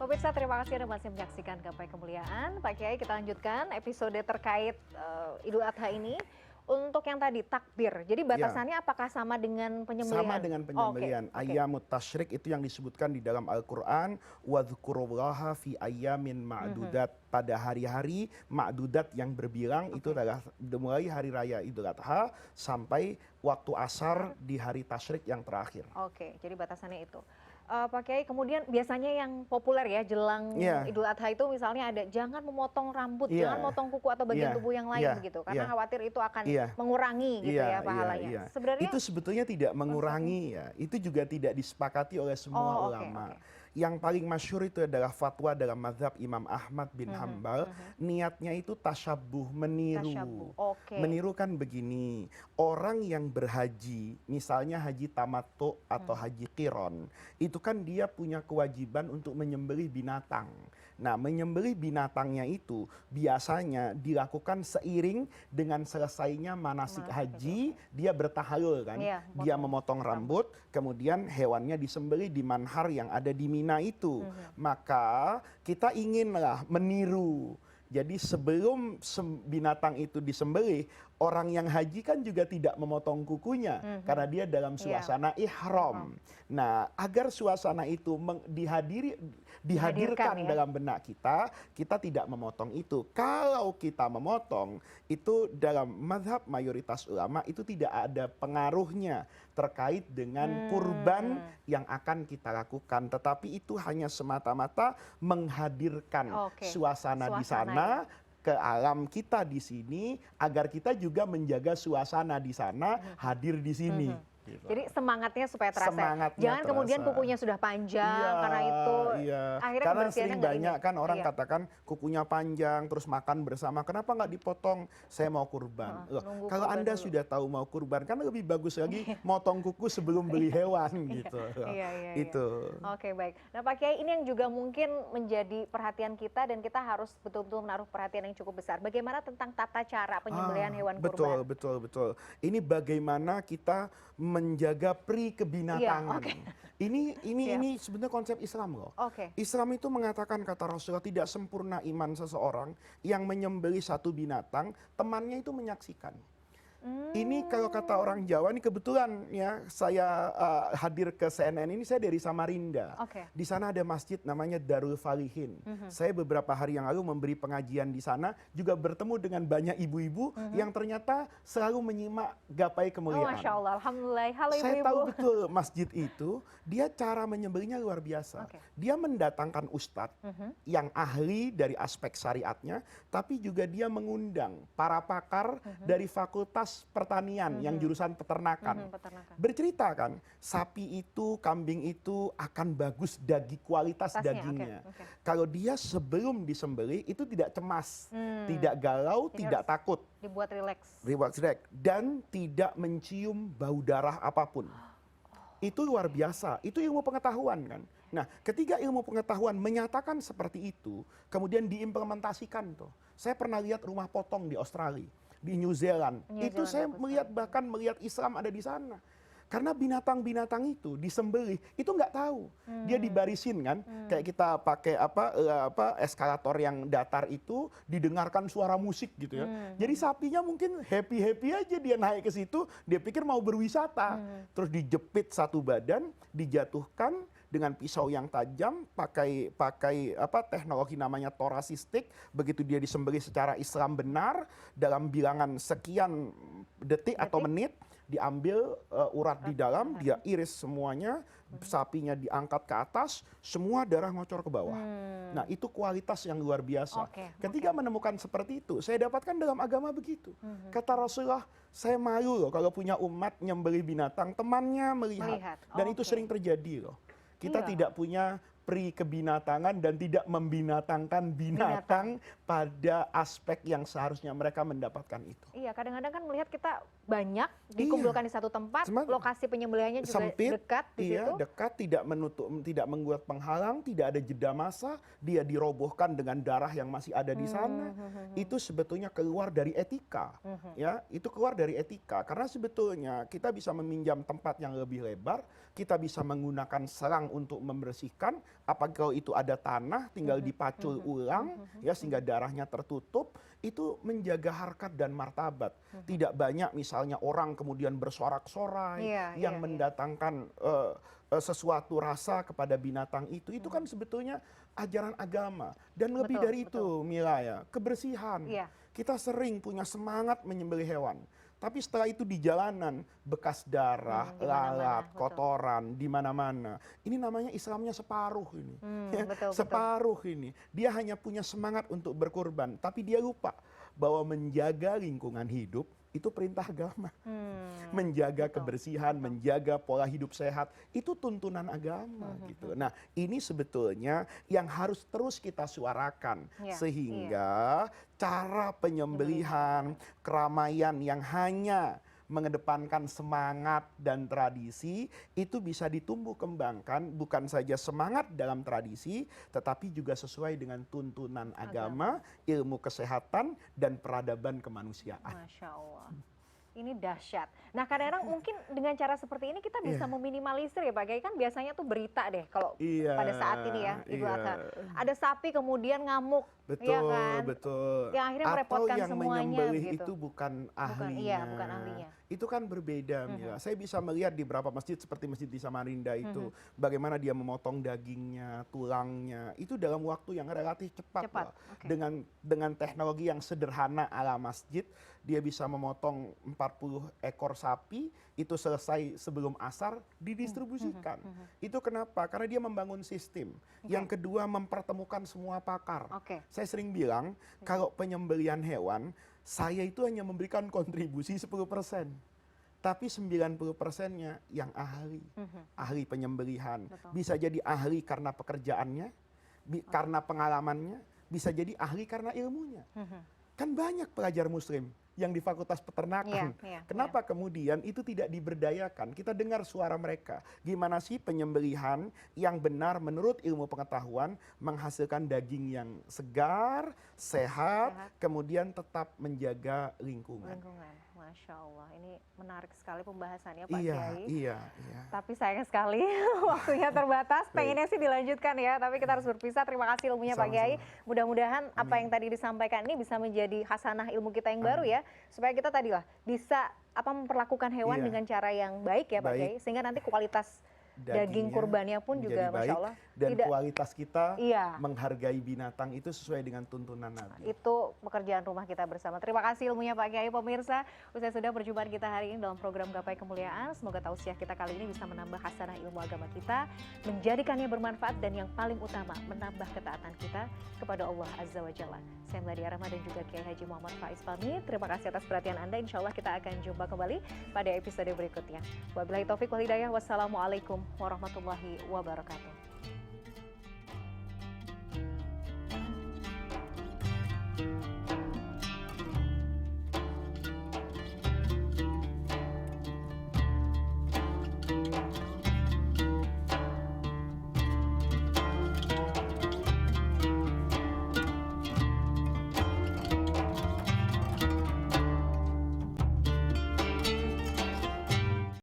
Pemirsa, terima kasih Anda masih menyaksikan Gapai Kemuliaan. Pak Kiai, kita lanjutkan episode terkait Idul Adha ini. Untuk yang tadi takbir, jadi Ya, batasannya apakah sama dengan sama penyembelihan? dengan Oh, oke, penyembelihan. oke. Ayyamut tasyrik itu yang disebutkan di dalam Al-Quran. Wadhkurullaha fi ayyamin Mhm. ma'dudat. Pada hari-hari ma'dudat yang berbilang, itu Oke. adalah mulai hari raya Idul Adha sampai waktu asar di hari tasyrik yang terakhir. Oke, jadi batasannya itu. Pak Kiai, kemudian biasanya yang populer ya jelang Iya, Idul Adha itu misalnya ada jangan memotong rambut, jangan iya, motong kuku atau bagian iya, tubuh yang lain iya, begitu, iya, karena khawatir itu akan iya. mengurangi gitu ya Iya, iya, pahalanya. iya. Sebenarnya Itu sebetulnya tidak konsepnya, mengurangi ya. Itu juga tidak disepakati oleh semua oh oke oke. ulama. Yang paling masyhur itu adalah fatwa dalam mazhab Imam Ahmad bin Mhm, Hambal. mhm. Niatnya itu tasyabuh, Tasyabuh, meniru. oke. Meniru kan begini, orang yang berhaji, misalnya haji tamattu atau Mhm. haji qiron, itu kan dia punya kewajiban untuk menyembelih binatang. Nah, menyembelih binatangnya itu biasanya dilakukan seiring dengan selesainya manasik Manasik haji, haji, oke. dia bertahalul kan. Iya, Dia potong memotong rambut. rambut, kemudian hewannya disembelih di manhar yang ada di Mina itu. Mhm, Maka kita inginlah meniru. Jadi sebelum binatang itu disembelih, orang yang haji kan juga tidak memotong kukunya mhm. karena dia dalam Iya, suasana ihram. ihram. Nah, agar suasana itu Dihadirkan dihadirkan ya. dalam benak kita, kita tidak memotong itu. Kalau kita memotong, itu dalam mazhab mayoritas ulama itu tidak ada pengaruhnya terkait dengan kurban Hmm, yang akan kita lakukan. Tetapi itu hanya semata-mata menghadirkan oke. suasana di Suasana ya. sana ke alam kita di sini agar kita juga menjaga suasana di sana Mhm, hadir di sini. mhm. Gitu. Jadi semangatnya supaya terasa. Semangatnya Jangan kemudian terasa. kukunya sudah Iya, panjang karena itu iya. akhirnya Karena kebersihannya sering nggak ini. banyak kan orang Iya, katakan kukunya panjang terus makan bersama. Kenapa nggak dipotong? Saya mau kurban. heeh, Loh, nunggu kalau kurban Anda dulu. sudah tahu mau kurban kan lebih bagus lagi motong kuku sebelum beli hewan Iya, gitu. iya, iya, iya. Itu. Oke, baik. Nah, Pak Kiai, ini yang juga mungkin menjadi perhatian kita dan kita harus betul-betul menaruh perhatian yang cukup besar. Bagaimana tentang tata cara penyembelihan hewan kurban? Betul, betul, betul. Ini bagaimana kita menjaga pri Iya, kebinatangan. oke. Ini Siap. ini sebenarnya konsep Islam loh. Oke. Islam itu mengatakan kata Rasulullah tidak sempurna iman seseorang yang menyembelih satu binatang, temannya itu menyaksikan. Ini kalau kata Hmm, orang Jawa, ini kebetulan ya saya hadir ke CNN ini, saya dari Samarinda. oke. Di sana ada masjid namanya Darul Falihin. Mhm, Saya beberapa hari yang lalu memberi pengajian di sana, juga bertemu dengan banyak ibu-ibu mhm. yang ternyata selalu menyimak gapai Oh, Masya kemuliaan. Allah. Alhamdulillah. Halo Saya ibu-ibu. tahu betul masjid itu, dia cara menyembelihnya luar biasa. Oke. Dia mendatangkan ustadz Mhm, yang ahli dari aspek syariatnya, tapi juga dia mengundang para pakar mhm, dari fakultas pertanian yang mhm, jurusan peternakan. mhm, peternakan. Bercerita kan, sapi itu, kambing itu akan bagus kualitas Tasnya, oke, dagingnya. oke. Kalau dia sebelum disembelih itu tidak cemas, Hmm, tidak galau, jadi tidak harus takut, dibuat rileks. dan tidak mencium bau darah apapun. Itu luar biasa, itu ilmu pengetahuan kan. Nah, ketika ilmu pengetahuan menyatakan seperti itu, kemudian diimplementasikan tuh. Saya pernah lihat rumah potong di Australia, di New Zealand. New Itu Zealand saya bagus melihat sekali. bahkan melihat Islam ada di sana. Karena binatang-binatang itu disembelih, itu nggak tahu. Dia Hmm, dibarisin kan, hmm. kayak kita pakai apa eskalator yang datar itu didengarkan suara musik gitu ya. Hmm, Jadi hmm, sapinya mungkin happy-happy aja dia naik ke situ, dia pikir mau berwisata. hmm. Terus dijepit satu badan, dijatuhkan dengan pisau yang tajam, pakai pakai apa teknologi namanya torasistik. Begitu dia disembelih secara Islam benar dalam bilangan sekian detik atau Detik, menit, diambil urat di dalam, dia dalam. iris semuanya, Mhm. sapinya diangkat ke atas, semua darah ngocor ke bawah. Nah, Hmm. itu kualitas yang luar biasa. Oke, Ketika oke. menemukan seperti itu, saya dapatkan dalam agama begitu. Mhm. Kata Rasulullah, saya malu loh kalau punya umat nyembelih binatang, temannya melihat. Melihat. Dan itu Oke. sering terjadi loh. Kita Iya, tidak punya pri kebinatangan dan tidak membinatangkan binatang. binatang pada aspek yang seharusnya mereka mendapatkan itu. Iya, kadang-kadang kan melihat kita banyak Iya, dikumpulkan di satu tempat, cuman lokasi penyembelihannya juga sempit, dekat di iya situ. dekat, tidak menutup, tidak membuat penghalang, tidak ada jeda masa, dia dirobohkan dengan darah yang masih ada di sana. Hmm. Itu sebetulnya keluar dari etika, Mhm. ya, itu keluar dari etika. Karena sebetulnya kita bisa meminjam tempat yang lebih lebar, kita bisa menggunakan selang untuk membersihkan, Apakah kalau itu ada tanah tinggal dipacul ulang ya sehingga darahnya tertutup, itu menjaga harkat dan martabat. Tidak banyak misalnya orang kemudian bersorak-sorai yang mendatangkan sesuatu rasa kepada binatang itu kan sebetulnya ajaran agama. Dan lebih dari itu Mila ya, kebersihan. Kita sering punya semangat menyembelih hewan, tapi setelah itu di jalanan bekas darah, lalat, kotoran di mana-mana. Ini namanya Islamnya separuh ini. Separuh ini. Dia hanya punya semangat untuk berkorban, tapi dia lupa bahwa menjaga lingkungan hidup itu perintah agama. Menjaga kebersihan, menjaga pola hidup sehat, itu tuntunan agama gitu. Nah, ini sebetulnya yang harus terus kita suarakan sehingga cara penyembelihan, keramaian yang hanya mengedepankan semangat dan tradisi itu bisa ditumbuh kembangkan, bukan saja semangat dalam tradisi tetapi juga sesuai dengan tuntunan agama, ilmu kesehatan dan peradaban kemanusiaan. Masya Allah. Ini dahsyat. Nah kadang-kadang mungkin dengan cara seperti ini kita bisa meminimalisir ya Pak Kiai, kan biasanya tuh berita deh kalau pada saat ini ya Idul Adha. Ada sapi kemudian ngamuk, ya kan? Betul. Yang akhirnya merepotkan atau yang semuanya menyembelih gitu. itu bukan ahlinya. Bukan ahlinya. Itu kan berbeda Mila. Saya bisa melihat di beberapa masjid seperti masjid di Samarinda itu bagaimana dia memotong dagingnya, tulangnya itu dalam waktu yang relatif cepat. Dengan teknologi yang sederhana ala masjid, dia bisa memotong 40 ekor sapi, itu selesai sebelum asar didistribusikan. Itu kenapa? Karena dia membangun sistem. Yang kedua, mempertemukan semua pakar. Saya sering bilang kalau penyembelihan hewan, saya itu hanya memberikan kontribusi 10%. Tapi 90%-nya yang ahli. Ahli penyembelihan. Bisa jadi ahli karena pekerjaannya, karena pengalamannya, bisa jadi ahli karena ilmunya. Kan banyak pelajar muslim yang di fakultas peternakan. Kenapa kemudian itu tidak diberdayakan? Kita dengar suara mereka. Gimana sih penyembelihan yang benar menurut ilmu pengetahuan menghasilkan daging yang segar, sehat, kemudian tetap menjaga lingkungan. Masya Allah, ini menarik sekali pembahasannya Pak Kiai. Iya. Tapi sayang sekali waktunya terbatas. Pengennya sih dilanjutkan ya, tapi kita harus berpisah. Terima kasih ilmunya Pak Kiai. Mudah-mudahan apa yang tadi disampaikan ini bisa menjadi hasanah ilmu kita yang baru ya, supaya kita tadi lah bisa memperlakukan hewan dengan cara yang baik ya Pak Kiai, sehingga nanti kualitas daging kurbannya pun juga Masya Allah. Dan kualitas kita menghargai binatang itu sesuai dengan tuntunan Nabi. Itu pekerjaan rumah kita bersama. Terima kasih ilmunya Pak Kiai. Pemirsa, usai sudah perjumpaan kita hari ini dalam program Gapai Kemuliaan. Semoga tausiah kita kali ini bisa menambah hasanah ilmu agama kita, menjadikannya bermanfaat, dan yang paling utama menambah ketaatan kita kepada Allah Azza wa Jalla. Saya Meladia Rahma dan juga Kiai Haji Muhammad Faiz pamit. Terima kasih atas perhatian Anda. Insya Allah kita akan jumpa kembali pada episode berikutnya. Wabillahi taufiq wal hidayah. Wassalamualaikum warahmatullahi wabarakatuh.